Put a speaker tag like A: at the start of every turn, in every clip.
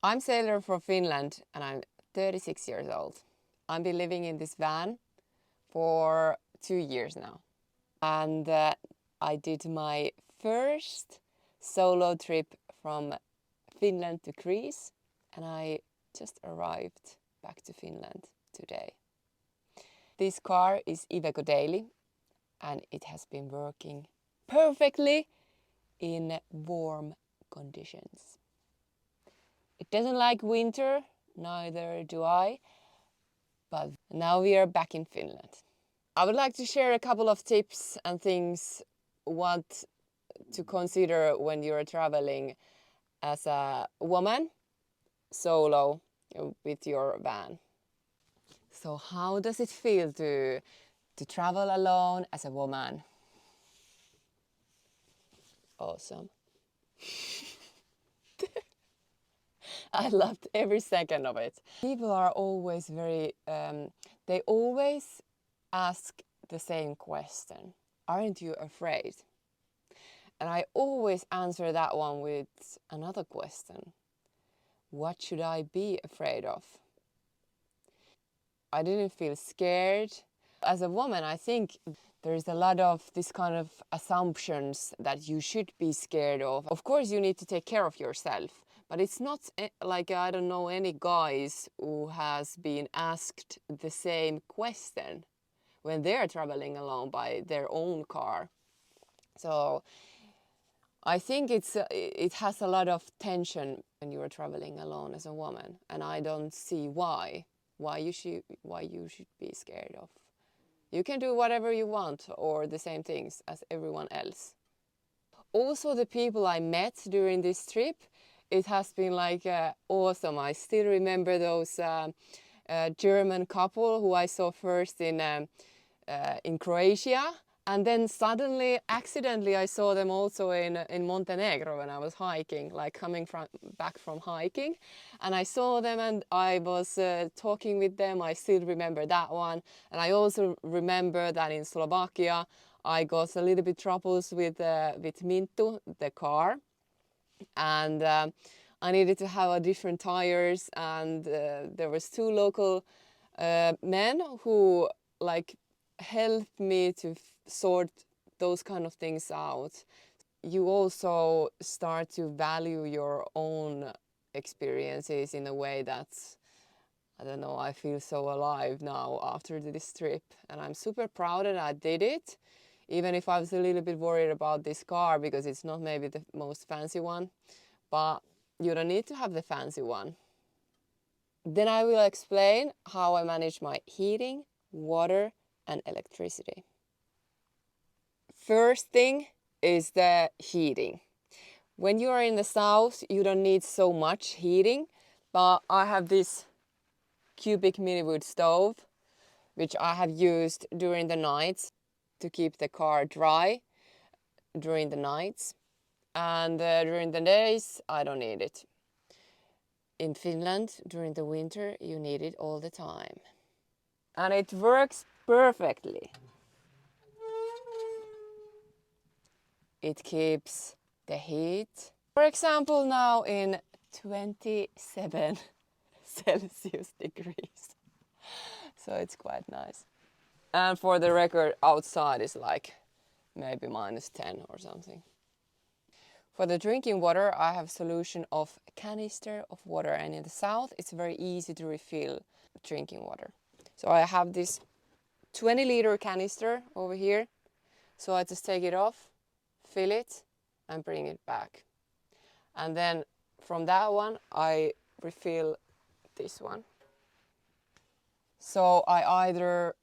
A: I'm sailor from Finland and I'm 36 years old. I've been living in this van for 2 years now. And I did my first solo trip from Finland to Greece, and I just arrived back to Finland today. This car is Iveco Daily and it has been working perfectly in warm conditions. It doesn't like winter, neither do I, but now we are back in Finland. I would like to share a couple of tips and things what to consider when you're traveling as a woman solo with your van. So how does it feel to travel alone as a woman? Awesome. I loved every second of it. People are always they always ask the same question. Aren't you afraid? And I always answer that one with another question. What should I be afraid of? I didn't feel scared. As a woman, I think there's a lot of this kind of assumptions that you should be scared of. Of course, you need to take care of yourself. But it's not like I don't know any guys who has been asked the same question when they're traveling alone by their own car. So I think it has a lot of tension when you are traveling alone as a woman, and I don't see why you should be scared of. You can do whatever you want or the same things as everyone else. Also, the people I met during this trip, it has been like awesome. I still remember those German couple who I saw first in Croatia, and then suddenly, accidentally, I saw them also in Montenegro when I was hiking, like coming back from hiking, and I saw them and I was talking with them. I still remember that one, and I also remember that in Slovakia I got a little bit troubles with Mintu, the car, and I needed to have a different tires, and there was two local men who like helped me to sort those kind of things out. You also start to value your own experiences in a way that's, I don't know, I feel so alive now after this trip, and I'm super proud that I did it, even if I was a little bit worried about this car because it's not maybe the most fancy one, but you don't need to have the fancy one. Then I will explain how I manage my heating, water, and electricity. First thing is the heating. When you are in the south, you don't need so much heating, but I have this cubic mini wood stove, which I have used during the nights to keep the car dry during the nights. And during the days, I don't need it. In Finland, during the winter, you need it all the time. And it works perfectly. It keeps the heat. For example, now in 27 Celsius degrees. So it's quite nice. And for the record, outside is like maybe -10 or something. For the drinking water, I have a solution of canister of water, and in the south it's very easy to refill drinking water. So I have this 20-liter canister over here. So I just take it off, fill it, and bring it back. And then from that one, I refill this one. So I either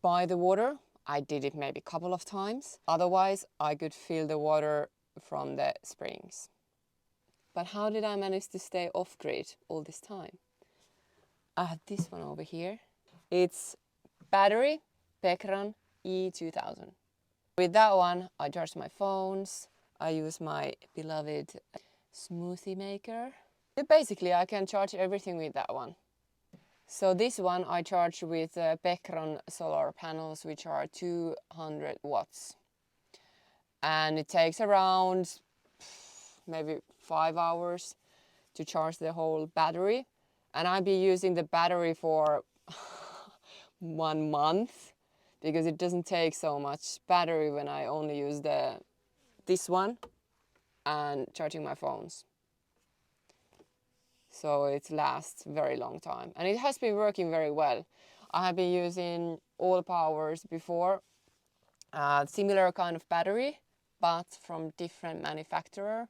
A: buy the water, I did it maybe a couple of times. Otherwise, I could fill the water from the springs. But how did I manage to stay off-grid all this time? I have this one over here. It's battery Pekran E2000. With that one, I charge my phones. I use my beloved smoothie maker. Basically, I can charge everything with that one. So this one I charge with Pekran solar panels, which are 200 watts. And it takes around maybe 5 hours to charge the whole battery. And I've been using the battery for 1 month because it doesn't take so much battery when I only use this one and charging my phones. So it lasts very long time and it has been working very well. I have been using All Powers before, similar kind of battery but from different manufacturer,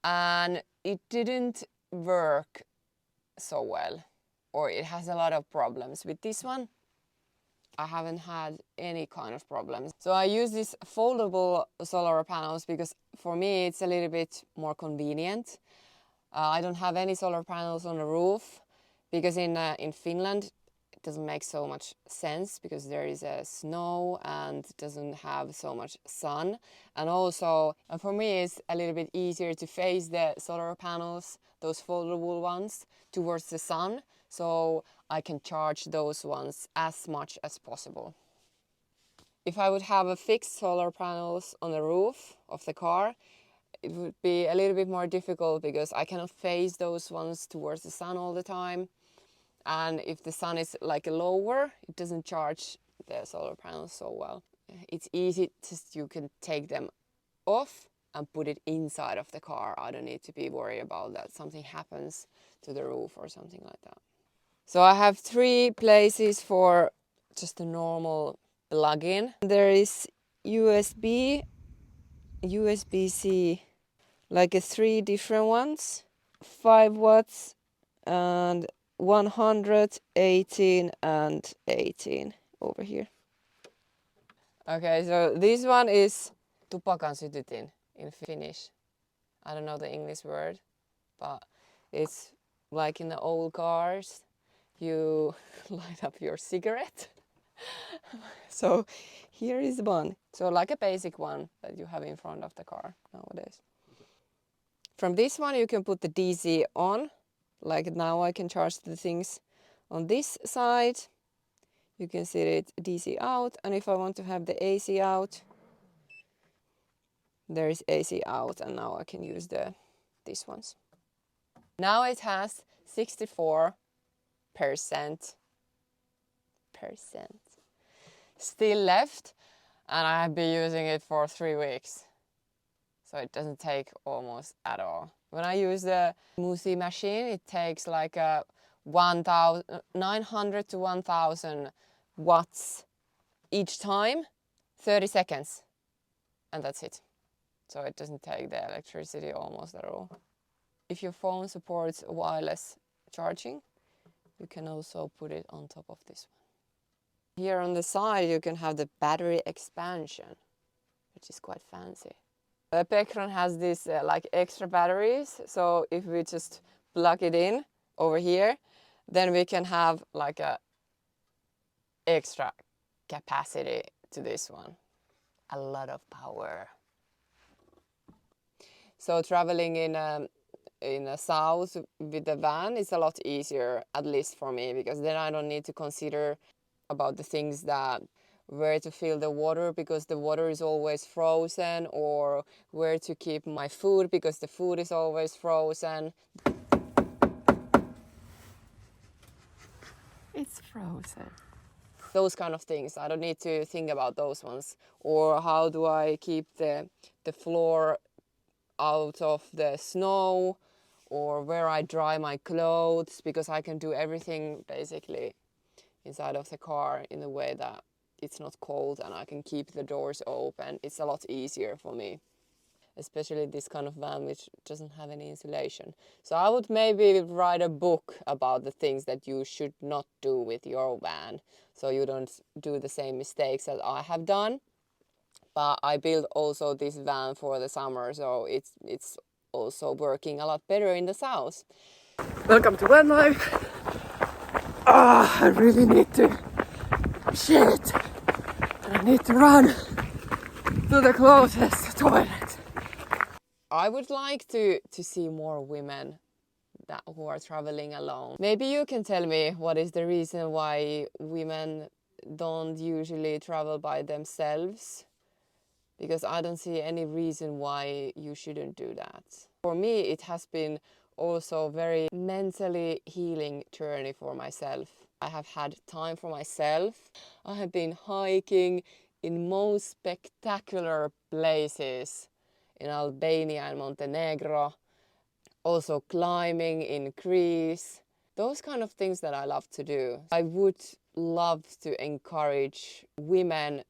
A: and it didn't work so well, or it has a lot of problems. With this one I haven't had any kind of problems. So I use these foldable solar panels because for me it's a little bit more convenient. I don't have any solar panels on the roof because in Finland it doesn't make so much sense because there is snow and it doesn't have so much sun. And also for me it's a little bit easier to face the solar panels, those foldable ones, towards the sun, so I can charge those ones as much as possible. If I would have a fixed solar panels on the roof of the car, it would be a little bit more difficult because I cannot face those ones towards the sun all the time. And if the sun is like lower, it doesn't charge the solar panels so well. It's easy, just you can take them off and put it inside of the car. I don't need to be worried about that something happens to the roof or something like that. So I have 3 places for just a normal plug-in. There is USB, USB-C, like 3 different ones, 5 watts and 100, 18 and 18 over here. Okay, so this one is tupakan sytytin in Finnish. I don't know the English word, but it's like in the old cars, you light up your cigarette. So here is one. So like a basic one that you have in front of the car nowadays. From this one you can put the DC on. Like now I can charge the things on this side. You can set it DC out, and if I want to have the AC out, there is AC out, and now I can use these ones. Now it has 64% still left, and I have been using it for 3 weeks. So it doesn't take almost at all. When I use the smoothie machine, it takes like 900 to 1000 watts each time, 30 seconds, and that's it. So it doesn't take the electricity almost at all. If your phone supports wireless charging, you can also put it on top of this one. Here on the side you can have the battery expansion, which is quite fancy. Pekron has these like extra batteries, so if we just plug it in over here, then we can have like a extra capacity to this one. A lot of power. So traveling in the south with the van is a lot easier, at least for me, because then I don't need to consider about the things that where to fill the water because the water is always frozen, or where to keep my food because the food is always frozen. It's frozen. Those kind of things, I don't need to think about those ones. Or how do I keep the floor out of the snow, or where I dry my clothes, because I can do everything basically inside of the car in a way that it's not cold and I can keep the doors open. It's a lot easier for me, especially this kind of van which doesn't have any insulation. So I would maybe write a book about the things that you should not do with your van, so you don't do the same mistakes that I have done. But I built also this van for the summer, so it's also working a lot better in the south. Welcome to Vanlife. I really need to shit. I need to run to the closest toilet. I would like to see more women who are traveling alone. Maybe you can tell me what is the reason why women don't usually travel by themselves, because I don't see any reason why you shouldn't do that. For me it has been also very mentally healing journey for myself. I have had time for myself. I have been hiking in most spectacular places in Albania and Montenegro, also climbing in Greece. Those kind of things that I love to do. I would love to encourage women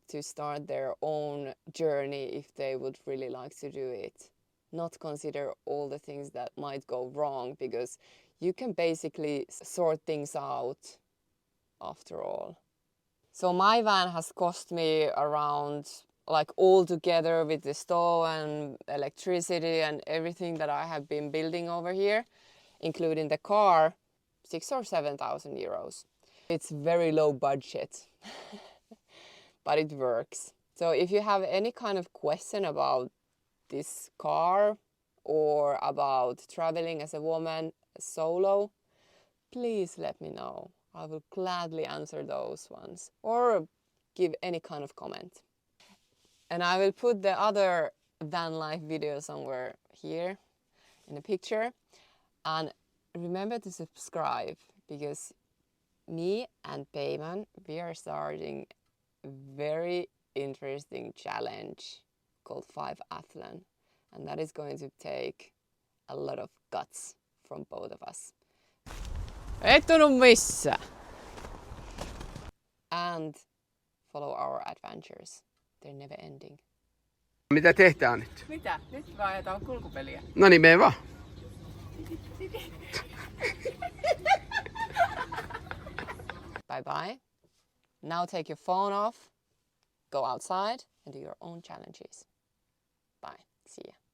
A: to start their own journey if they would really like to do it. Not consider all the things that might go wrong, because you can basically sort things out after all. So my van has cost me around, like all together with the stove and electricity and everything that I have been building over here, including the car, 6,000 or 7,000 euros. It's very low budget, but it works. So if you have any kind of question about this car or about traveling as a woman solo, please let me know. I will gladly answer those ones or give any kind of comment. And I will put the other van life video somewhere here in the picture. And remember to subscribe, because me and Peyman, we are starting a very interesting challenge called 5-athlon. And that is going to take a lot of guts from both of us. Et tunnu missään! And follow our adventures. They're never ending.
B: Mitä tehdään nyt?
C: Mitä? Nyt vaan ajetaan kulkupeliä.
B: No niin, mene vaan.
A: Bye bye. Now take your phone off, go outside and do your own challenges. Bye. See ya.